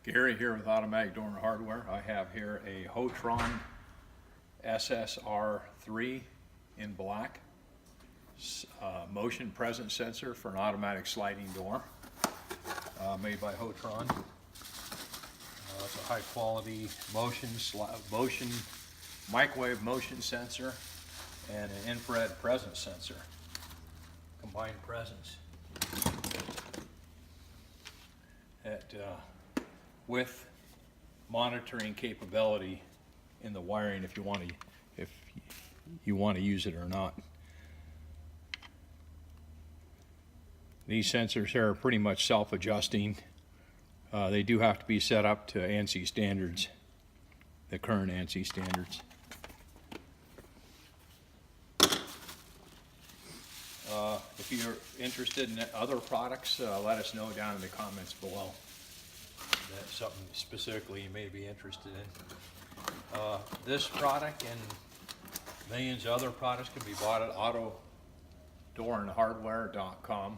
Gary here with Automatic Dorma Hardware. I have here a Hotron SSR-3 in black, motion presence sensor for an automatic sliding door, made by Hotron. It's a high quality motion microwave motion sensor and an infrared presence sensor, combined presence. With monitoring capability in the wiring if you want to use it or not. These sensors here are pretty much self-adjusting. They do have to be set up to ANSI standards, the current ANSI standards. If you're interested in other products, let us know down in the comments below. That's something specifically you may be interested in. This product and millions of other products can be bought at autodoorandhardware.com.